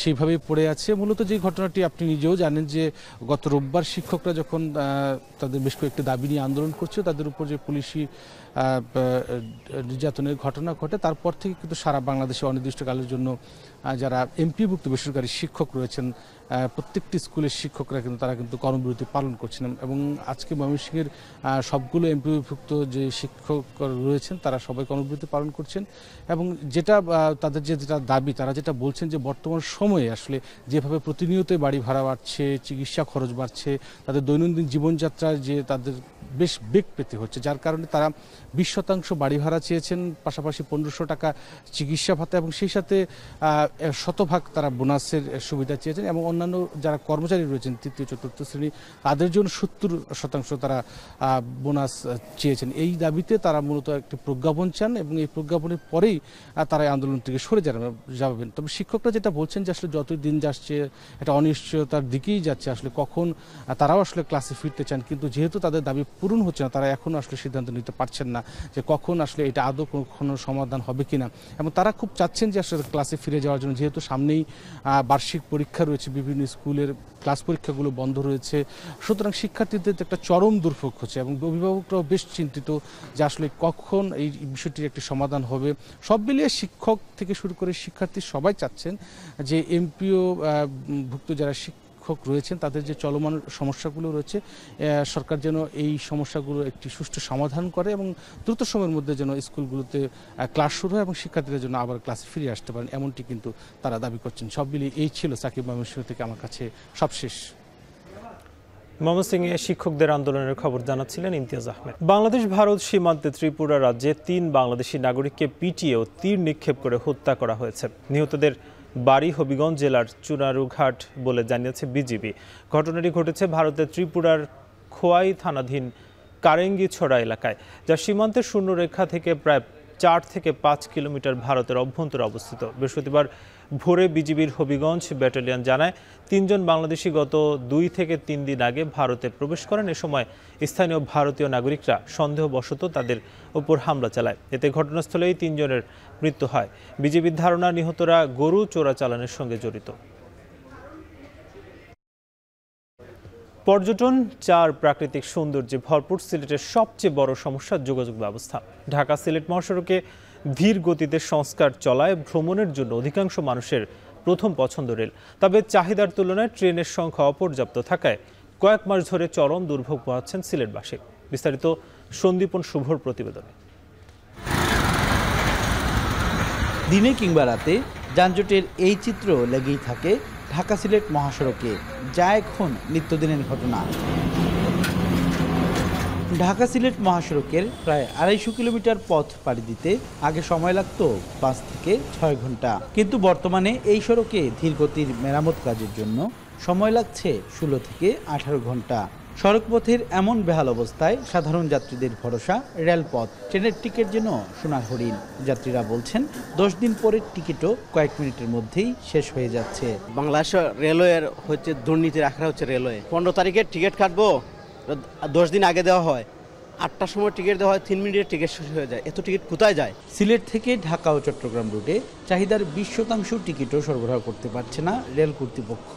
[SPEAKER 18] সেইভাবেই পড়ে আছে। মূলত যে ঘটনাটি আপনি নিজেও জানেন যে গত রোববার শিক্ষকরা যখন তাদের বেশ কয়েকটি দাবি নিয়ে আন্দোলন করছে, তাদের উপর যে পুলিশি নির্যাতনের ঘটনা ঘটে, তারপর থেকে কিন্তু সারা বাংলাদেশে অনির্দিষ্টকালের জন্য যারা এমপিভুক্ত বেসরকারি শিক্ষক রয়েছেন, প্রত্যেকটি স্কুলের শিক্ষকরা কিন্তু তারা কিন্তু কর্মবিরতি পালন করছেন। এবং আজকে ময়মনসিংহের সবগুলো এমপিভুক্ত যে শিক্ষক রয়েছেন তারা সবাই কর্মবিরতি পালন করছেন। এবং যেটা তাদের যেটা দাবি, তারা যেটা বলছেন যে বর্তমান সময়ে আসলে যেভাবে প্রতিনিয়ত বাড়ি ভাড়া বাড়ছে, চিকিৎসা খরচ বাড়ছে, তাদের দৈনন্দিন জীবনযাত্রায় যে তাদের বেশ বেগ পেতে হচ্ছে, যার কারণে তারা 20% বাড়ি ভাড়া চেয়েছেন, পাশাপাশি 1500 টাকা চিকিৎসা ভাতা, এবং সেই সাথে 100% তারা বোনাসের সুবিধা চেয়েছেন। এবং অন্যান্য যারা কর্মচারী রয়েছেন তৃতীয় চতুর্থ শ্রেণী, তাদের জন্য 70% তারা বোনাস চেয়েছেন। এই দাবিতে তারা মূলত একটি প্রজ্ঞাপন চান, এবং এই প্রজ্ঞাপনের পরেই তারা আন্দোলন থেকে সরে যাবেন। তবে শিক্ষকরা যেটা বলছেন যে আসলে যতই দিন যাচ্ছে এটা অনিশ্চয়তার দিকেই যাচ্ছে, আসলে কখন তারাও আসলে ক্লাসে ফিরতে চান, কিন্তু যেহেতু তাদের দাবি পূরণ হচ্ছে না, তারা এখনও আসলে সিদ্ধান্ত নিতে পারছেন না যে কখন আসলে এটা আদৌ কোনো সমাধান হবে কিনা। এবং তারা খুব চাচ্ছেন যে আসলে ক্লাসে ফিরে যাওয়ার জন্য, যেহেতু সামনেই বার্ষিক পরীক্ষা রয়েছে, বিভিন্ন স্কুলের ক্লাস পরীক্ষাগুলো বন্ধ রয়েছে। সুতরাং শিক্ষার্থীদের একটা চরম দুর্ভোগ হচ্ছে এবং অভিভাবকরাও বেশ চিন্তিত যে আসলে কখন এই বিষয়টির একটি সমাধান হবে। সব মিলিয়ে শিক্ষক থেকে শুরু করে শিক্ষার্থী সবাই চাচ্ছেন যে এমপিও ভুক্ত যারা শিক্ষক রয়েছেন তাদের যে চলমান সমস্যাগুলো রয়েছে সরকার যেন এই সমস্যাগুলো একটি সুষ্ঠু সমাধান করে এবং দ্রুত সময়ের মধ্যে যেন স্কুলগুলোতে ক্লাস শুরু হয় এবং শিক্ষার্থীরা যেন আবার ক্লাসে ফিরে আসতে পারেন, এমনটি কিন্তু তারা দাবি করছেন। সব মিলিয়ে এই ছিল সাকিব ময়মনসিংহ থেকে আমার কাছে সবশেষ।
[SPEAKER 1] ময়মনসিংহে শিক্ষকদের আন্দোলনের খবর জানাচ্ছিলেন ইমতিয়াজ আহমেদ। বাংলাদেশ ভারত সীমান্তে ত্রিপুরা রাজ্যে 3 বাংলাদেশি নাগরিককে পিটিয়ে ও তীর নিক্ষেপ করে হত্যা করা হয়েছে। নিহতদের বাড়ি হবিগঞ্জ জেলার চুনারুঘাট বলে জানিয়েছে বিজিবি। ঘটনাটি ঘটেছে ভারতের ত্রিপুরার খোয়াই থানাধীন কারেঙ্গিছড়া এলাকায়, যা সীমান্তের শূন্যরেখা থেকে প্রায় 4 থেকে 5 কিলোমিটার ভারতের অভ্যন্তরে অবস্থিত। বৃহস্পতিবার ভোরে বিজিবির হবিগঞ্জ ব্যাটালিয়ন জানায় 3 জন বাংলাদেশি গত 2 থেকে 3 দিন আগে ভারতে প্রবেশ করেন। এ সময় স্থানীয় ভারতীয় নাগরিকরা সন্দেহবশত তাদের উপর হামলা চালায়। এতে ঘটনাস্থলেই 3 জনের মৃত্যু হয়। বিজিবির ধারণা নিহতরা গরু চোরাচালানের সঙ্গে জড়িত। পর্যটন, চার প্রাকৃতিক সৌন্দর্যে ভরপুর সিলেটের সবচেয়ে বড় সমস্যা যোগাযোগ ব্যবস্থা। ঢাকা সিলেট মহাসড়কে ধীর গতিতে সংস্কার চলায় ভ্রমণের জন্য অধিকাংশ মানুষের প্রথম পছন্দ রেল। তবে চাহিদার তুলনায় ট্রেনের সংখ্যা অপর্যাপ্ত থাকায় কয়েক মাস ধরে চরম দুর্ভোগ পোহাচ্ছেন সিলেটবাসী। বিস্তারিত সন্দীপন শুভর প্রতিবেদনে।
[SPEAKER 19] দিনে কিংবা রাতে যানজটের এই চিত্র লেগেই থাকে ঢাকা সিলেট মহাসড়কে, যা এখন নিত্যদিনের ঘটনা। ঢাকা সিলেট মহাসড়কের প্রায় 250 কিলোমিটার পথ পাড়ি দিতে আগে সময় লাগত 5 থেকে 6 ঘন্টা, কিন্তু বর্তমানে এই সড়কে ধীরগতির মেরামত কাজের জন্য সময় লাগছে 16 থেকে 18 ঘন্টা। সড়কপথের এমন বেহাল অবস্থায় সাধারণ যাত্রীদের ভরসা রেলপথ। ট্রেনের টিকিট যেন সোনার হরিণ। যাত্রীরা বলছেন 10 দিন পরের টিকিটও কয়েক মিনিটের মধ্যেই শেষ হয়ে যাচ্ছে।
[SPEAKER 20] বাংলাদেশ রেলওয়ের হচ্ছে দুর্নীতি রাখা হচ্ছে রেলওয়ে। 15 তারিখের টিকিট কাটবো, 10 দিন আগে দেওয়া হয়, 8টার সময় টিকিট দেওয়া হয়, 3 মিনিটের টিকিট শেষ হয়ে যায়। এত টিকিট কোথায় যায়?
[SPEAKER 19] সিলেট থেকে ঢাকা ও চট্টগ্রাম রুটে চাহিদার 20% টিকিটও সরবরাহ করতে পারছে না রেল কর্তৃপক্ষ।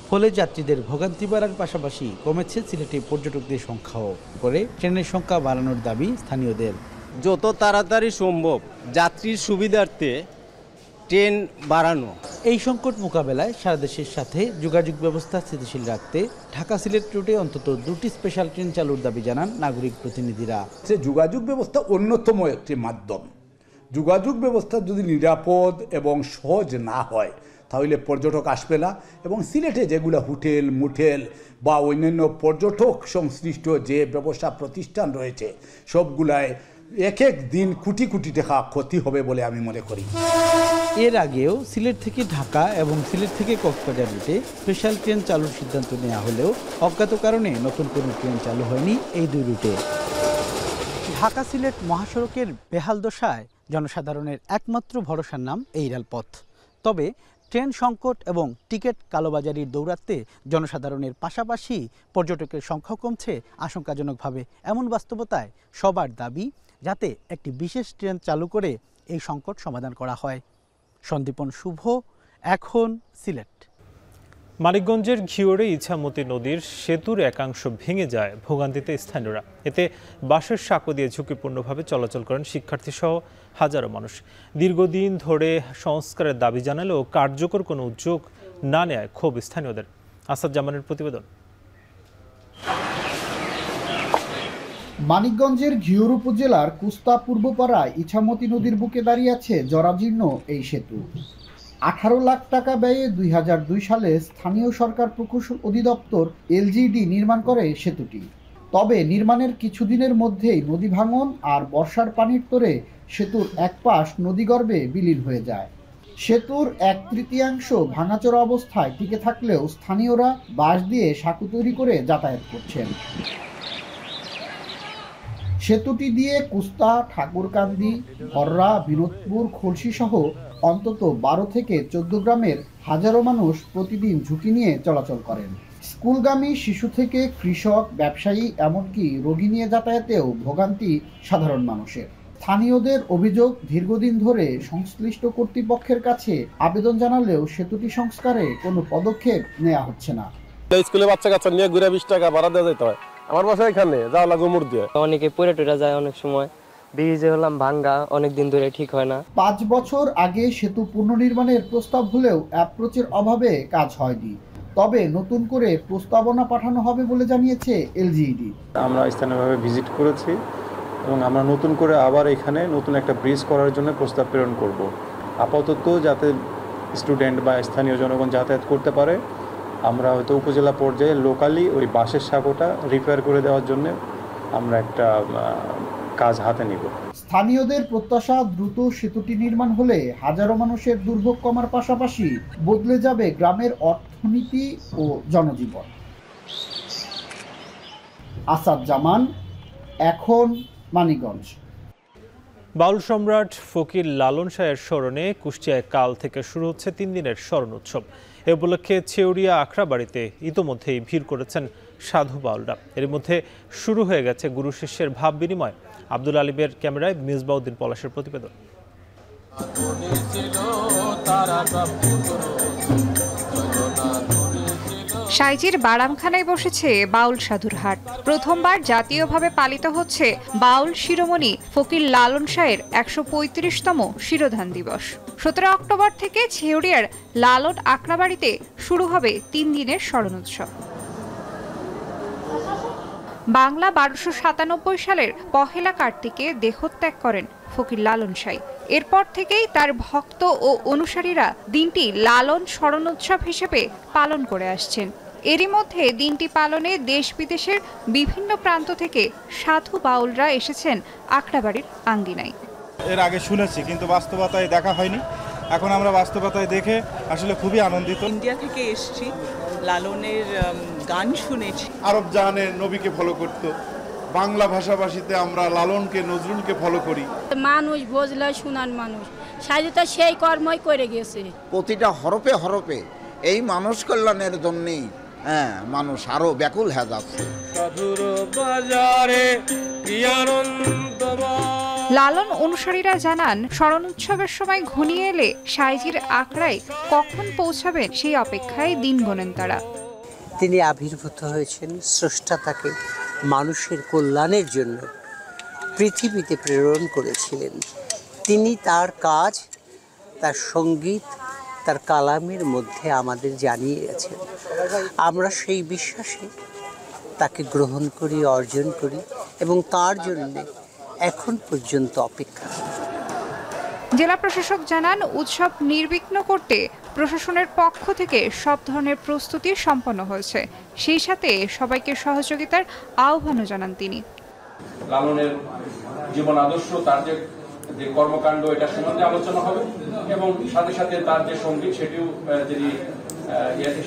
[SPEAKER 19] ফলে যাত্রীদের ভোগান্তি বাড়ার পাশাপাশি কমেছে সিলেটে পর্যটকদের সংখ্যাও। করে ট্রেনের সংখ্যা বাড়ানোর দাবি স্থানীয়দের।
[SPEAKER 20] যত তাড়াতাড়ি সম্ভব যাত্রীর সুবিধার্থে ট্রেন বাড়ানো।
[SPEAKER 19] এই সংকট মোকাবেলায় সারা দেশের সাথে যোগাযোগ ব্যবস্থা স্থিতিশীল রাখতে ঢাকা সিলেট রুটে অন্তত 2টি স্পেশাল ট্রেন চালুর দাবি জানান নাগরিক প্রতিনিধিরা।
[SPEAKER 21] যোগাযোগ ব্যবস্থা অন্যতম একটি মাধ্যম। যোগাযোগ ব্যবস্থা যদি নিরাপদ এবং সহজ না হয় তাহলে পর্যটক আসবে না, এবং সিলেটে যেগুলো হোটেল, মোটেল বা অন্যান্য পর্যটক সংশ্লিষ্ট যে ব্যবসা প্রতিষ্ঠান রয়েছে সবগুলায় এক এক দিন কোটি কোটি টাকা ক্ষতি হবে বলে আমি মনে করি।
[SPEAKER 19] এর আগেও সিলেট থেকে ঢাকা এবং সিলেট থেকে কক্সবাজার রুটে স্পেশাল ট্রেন চালুর সিদ্ধান্ত নেওয়া হলেও অজ্ঞাত কারণে নতুন কোনো ট্রেন চালু হয়নি এই দুই রুটে। ঢাকা সিলেট মহাসড়কের বেহাল দশায় জনসাধারণের একমাত্র ভরসার নাম এই রেলপথ। তবে ট্রেন সংকট এবং টিকিট কালোবাজারির দৌরাত্মে জনসাধারণের পাশাপাশি পর্যটকের সংখ্যা কমছে আশঙ্কাজনকভাবে। এমন বাস্তবতায় সবার দাবি যাতে একটি বিশেষ ট্রেন চালু করে এই সংকট সমাধান করা হয়। সন্দীপন শুভ, এখন সিলেট।
[SPEAKER 1] মানিকগঞ্জের ঘিওরে ইছামতি নদীর সেতুর একাংশ ভেঙে যায়, ভোগান্তিতে স্থানীয়রা। এতে বাঁশের সাঁকো দিয়ে ঝুঁকিপূর্ণভাবে চলাচল করেন শিক্ষার্থীসহ হাজারো মানুষ। দীর্ঘদিন ধরে সংস্কারের দাবি জানালেও কার্যকর কোনো উদ্যোগ না নেয় ক্ষোভ স্থানীয়দের। আসাদ জামানের প্রতিবেদন।
[SPEAKER 22] মানিকগঞ্জের ঘিওর উপজেলার কুস্তা পূর্বপাড়ায় ইছামতি নদীর বুকে দাঁড়িয়ে আছে জরাজীর্ণ এই সেতু। 18 লাখ টাকা ব্যয়ে 2002 সালে স্থানীয় সরকার প্রকৌশল অধিদপ্তর এলজিডি নির্মাণ করে সেতুটি। তবে নির্মাণের কিছুদিনের মধ্যেই নদী ভাঙন আর বর্ষার পানির তোরে সেতুর এক পাশ নদীগর্ভে বিলীন হয়ে যায়। সেতুর 1/3 ভাঙাচোরা অবস্থায় টিকে থাকলেও স্থানীয়রা বাঁশ দিয়ে সাঁকো তৈরি করে যাতায়াত করছেন। সেতুটি দিয়ে কুস্তা, ঠাকুরকান্দি, হররা, বিনোদপুর, খলসি সহ অন্তত 12 থেকে 14 গ্রামের হাজারো মানুষ প্রতিদিন ঝুঁকি নিয়ে চলাচল করেন। স্কুলগামী শিশু থেকে কৃষক, ব্যবসায়ী, এমনকি রোগী নিয়ে যাতায়াতেও ভোগান্তি সাধারণ মানুষের। স্থানীয়দের অভিযোগ, দীর্ঘদিন ধরে সংশ্লিষ্ট কর্তৃপক্ষের কাছে আবেদন জানালেও সেতুটি সংস্কারে কোনো পদক্ষেপ নেওয়া হচ্ছে না।
[SPEAKER 2] স্কুলে বাচ্চা কাচ্চা নিয়ে 20 টাকা ভাড়া দেওয়া যেতে হয়, আমার বাসা এখানে যাওয়া লাগে মুড় দিয়ে।
[SPEAKER 3] অনেকে পড়ে টরে যায়, অনেক সময় ব্রিজে হলাম ভাঙ্গা, অনেকদিন ধরে ঠিক হয় না।
[SPEAKER 22] 5 বছর আগে সেতু পুনর্নির্মাণের প্রস্তাব হলেও অ্যাপ্রোচের অভাবে কাজ হয়নি। তবে নতুন করে প্রস্তাবনা পাঠানো হবে বলে জানিয়েছে এলজিইডি।
[SPEAKER 23] আমরা স্থানীয়ভাবে ভিজিট করেছি এবং আমরা নতুন করে আবার এখানে নতুন একটা ব্রিজ করার জন্য প্রস্তাব প্রেরণ করব। আপাতত যাতে স্টুডেন্ট বা স্থানীয় জনগণ যাতায়াত করতে পারে, আমরা হয়তো উপজেলা পর্যায়ে লোকালি ওই বাঁশের সাঁকোটা রিপেয়ার করে দেওয়ার জন্য আমরা একটা কাজ হাতে নিব।
[SPEAKER 22] স্থানীয়দের প্রত্যাশা, দ্রুত সেতুটি নির্মাণ হলে হাজারো মানুষের দুর্ভোগ কমার পাশাপাশি বদলে যাবে গ্রামের অর্থনীতি ও জনজীবন। আসাদ জামান, এখন মানিকগঞ্জ।
[SPEAKER 1] বাউল সম্রাট ফকির লালন শাহের স্মরণে কুষ্টিয়ায় কাল থেকে শুরু হচ্ছে 3 দিনের স্মরণ উৎসব। এ উপলক্ষে ছেউরিয়া আখড়াবাড়িতে ইতোমধ্যেই ভিড় করেছেন সাধু বাউলরা। এর মধ্যে শুরু হয়ে গেছে গুরু শিষ্যের ভাব বিনিময়। আব্দুল আলিমের ক্যামেরায় মিসবাউদ্দিন পলাশের প্রতিবেদন।
[SPEAKER 24] সাইজির বারামখানায় বসেছে বাউল সাধুর হাট। প্রথমবার জাতীয়ভাবে পালিত হচ্ছে বাউল শিরোমণি ফকির লালন শাহের 135তম শিরোধান দিবস। 17 অক্টোবর থেকে ছেউরিয়ার লালন আখড়াবাড়িতে শুরু হবে 3 দিনের স্মরণ উৎসব। বাংলা 1297 সালের পহেলা কার্তিকে দেহত্যাগ করেন ফকির লালন শাহ। এরপর থেকেই তার ভক্ত ও অনুসারীরা দিনটি লালন স্মরণ উৎসব হিসেবে পালন করে আসছেন। এরই মধ্যে দিনটি পালনে দেশ বিদেশের বিভিন্ন প্রান্ত থেকে সাধু বাউলরা এসেছেন আখড়াবাড়ির আঙ্গিনায়।
[SPEAKER 25] এর আগে শুনেছি, কিন্তু বাস্তবতায় দেখা হয়নি। এখন আমরা বাস্তবতায় দেখে আসলে খুবই আনন্দিত।
[SPEAKER 26] ইন্ডিয়া থেকে এসেছি, লালনের গান শুনেছি।
[SPEAKER 27] আরব জাহানের নবীকে ফলো করতো, বাংলা ভাষাভাষীতে আমরা লালনকে, নজরুলকে ফলো করি।
[SPEAKER 28] মানুষ বুঝলে শুনান মানুষ, সাহিত্যটা সেই কর্মই করে গেছে।
[SPEAKER 29] প্রতিটা হরপে হরপে এই মানুষ কল্যাণের জন্যই মানুষ আরো ব্যাকুল হয়ে যাচ্ছে।
[SPEAKER 24] লালন অনুসারীরা জানান, স্মরণ উৎসবের সময় ঘনিয়ে এলে সাইজির আখড়ায় কখন পৌঁছাবেন সেই অপেক্ষায় দিন গোনেন তারা।
[SPEAKER 30] তিনি আবির্ভূত হয়েছেন, স্রষ্টা তাকে মানুষের কল্যাণের জন্য পৃথিবীতে প্রেরণ করেছিলেন। তিনি তার কাজ, তার সঙ্গীত, তার কালামের মধ্যে আমাদের জানিয়ে গেছেন। আমরা সেই বিশ্বাসে তাকে গ্রহণ করি, অর্জন করি এবং তার জন্য এখন পর্যন্ত অপেক্ষা।
[SPEAKER 24] জেলা প্রশাসক জানান, উৎসব নির্বিঘ্ন করতে প্রশাসনের পক্ষ থেকে সব ধরনের প্রস্তুতি সম্পন্ন হয়েছে। সেই সাথে সবাইকে সহযোগিতার আহ্বানও জানান তিনি।
[SPEAKER 31] লালনের জীবন আদর্শ, তার যে কর্মকাণ্ড, এটা সম্বন্ধে আলোচনা হবে এবং সাথে সাথে তার যে সঙ্গীত সেটিও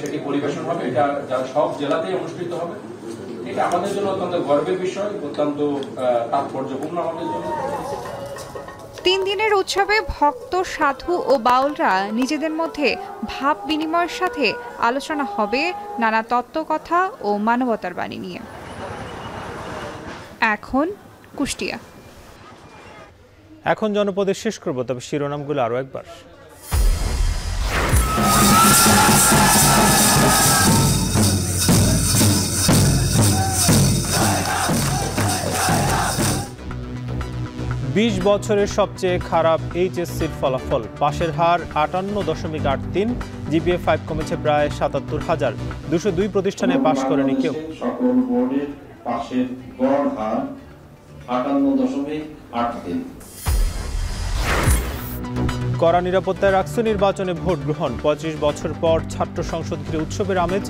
[SPEAKER 31] সেটি পরিবেশন হবে। এটা সব জেলাতেই অনুষ্ঠিত হবে। এটা আমাদের জন্য অত্যন্ত গর্বের বিষয়, অত্যন্ত তাৎপর্যপূর্ণ আমাদের জন্য।
[SPEAKER 24] 3 দিনের উৎসবে ভক্ত, সাধু ও বাউলরা নিজেদের মধ্যে ভাব বিনিময়ের সাথে আলোচনা হবে নানা তত্ত্বকথা ও মানবতার বাণী নিয়ে। এখন কুষ্টিয়া।
[SPEAKER 1] এখন জনপদে শেষ করব, তবে শিরোনামগুলো আরো একবার। 20 বছরের সবচেয়ে খারাপ এইচএসসির ফলাফল। পাশের হার 58.83, জিপিএ 5 কমেছে প্রায় 77,000। 202 প্রতিষ্ঠানে পাশ করেনি কেউ।
[SPEAKER 32] সকল বোর্ডের পাশের গড় হার 58.83।
[SPEAKER 1] কড়া নিরাপত্তায় রাকসু নির্বাচনে ভোট গ্রহণ। 25 বছর পর ছাত্র সংসদ ঘিরে উৎসবের আমেজ।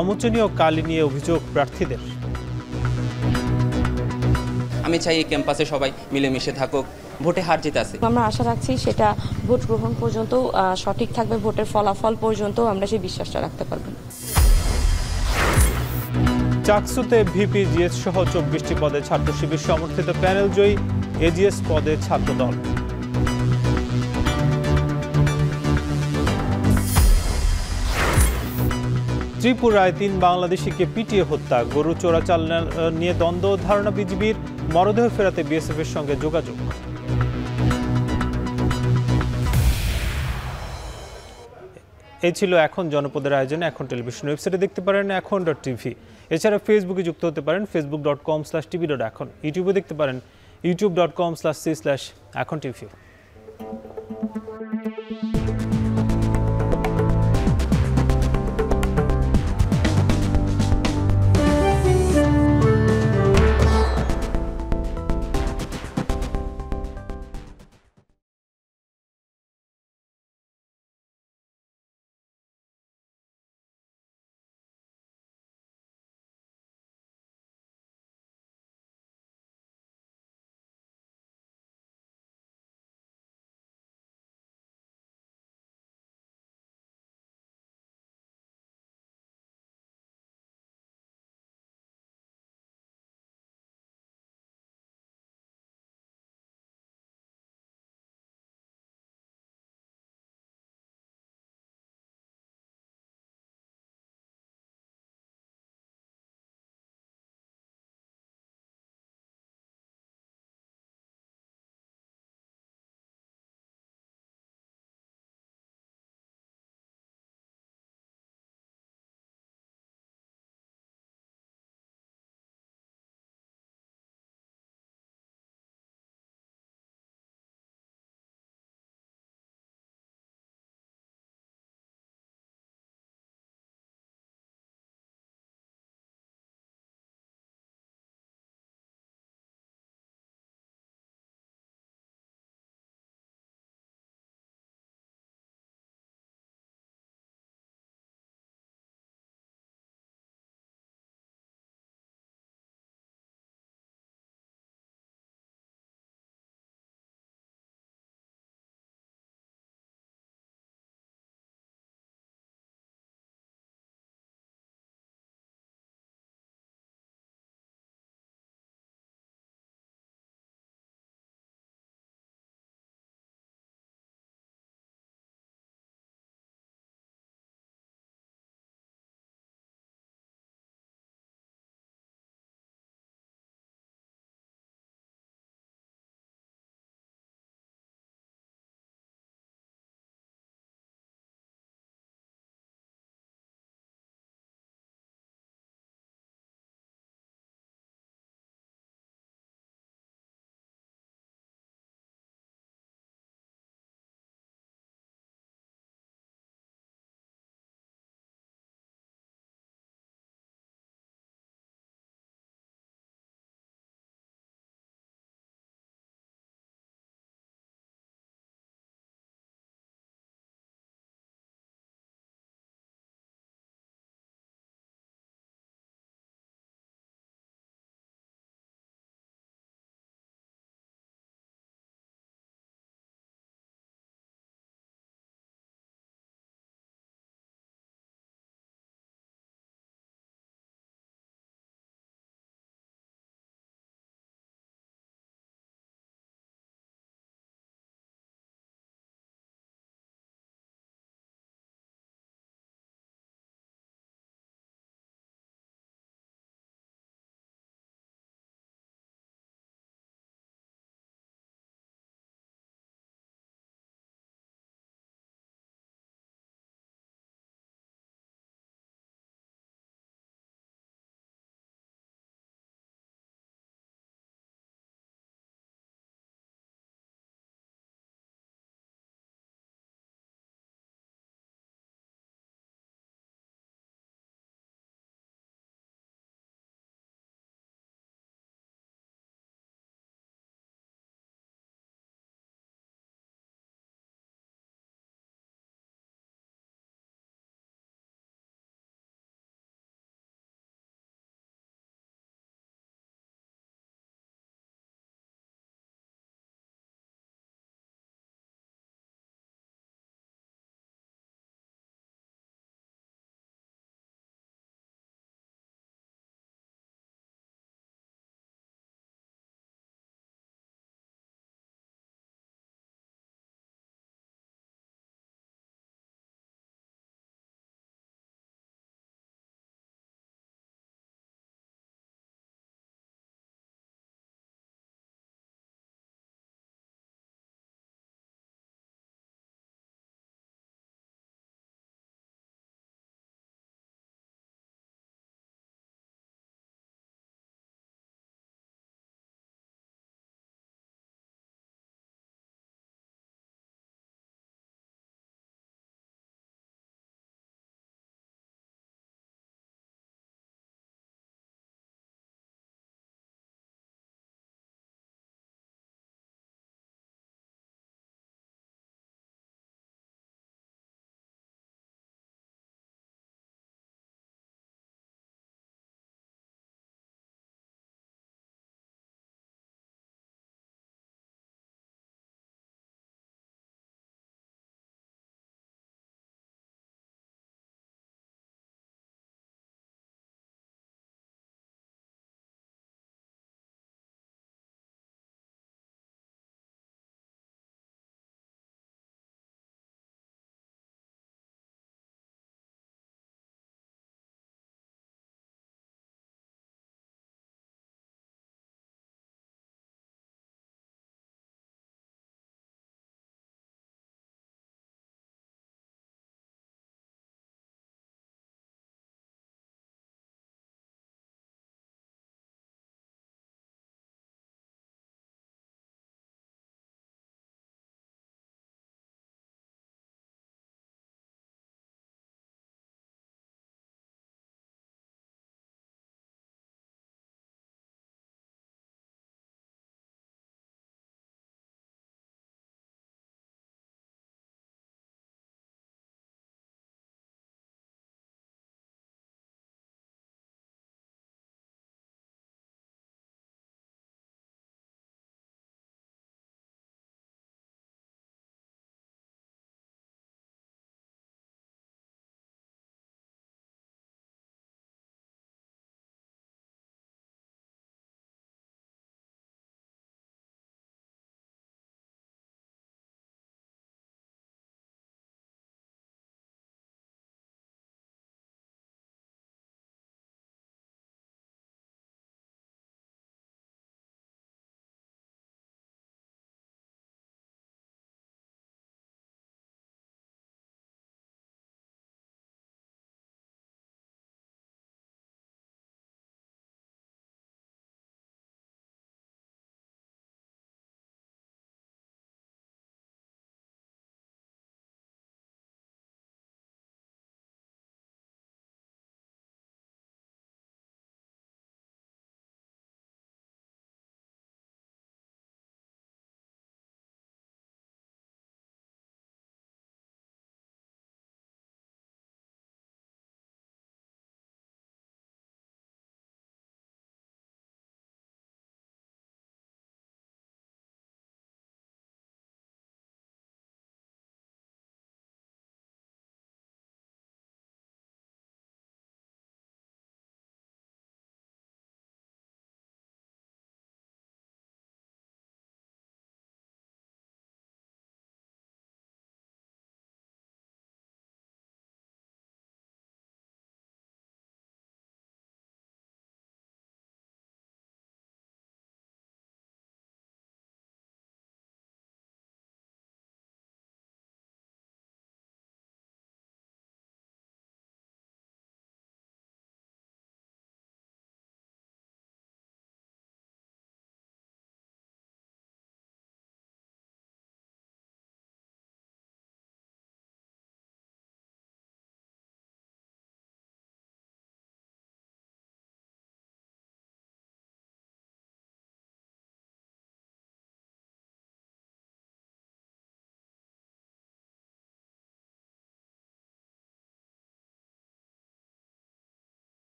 [SPEAKER 1] অমোচনীয় কালি নিয়ে অভিযোগ প্রার্থীদের।
[SPEAKER 33] আমি চাই এই ক্যাম্পাসে সবাই মিলেমিশে থাকুক, ভোটে হার জিত আছে।
[SPEAKER 34] আমরা আশা রাখছি সেটা ভোট গ্রহণ পর্যন্ত সঠিক থাকবে, ভোটের ফলাফল পর্যন্ত আমরা সেই বিশ্বাসটা রাখতে পারব।
[SPEAKER 1] চাকসুতে ভিপি, জিএস সহ 24টি পদে ছাত্র শিবির সমর্থিত প্যানেল জয়ী। এজিএস পদে ছাত্রদল। ত্রিপুরায় 3 বাংলাদেশিকে পিটিয়ে হত্যা। গরু চোরাচালান নিয়ে দ্বন্দ্ব, ধারণা বিজিবির। মরদেহ ফেরাতে বিএসএফের সঙ্গে যোগাযোগ। এই ছিল এখন জনপদের আয়োজনে। এখন টেলিভিশন ওয়েবসাইটে দেখতে পারেন এখন.টিভি। এছাড়া ফেসবুকে যুক্ত হতে পারেন facebook.com/tv.এখন। ইউটিউবে দেখতে পারেন youtube.com/c/এখন TV।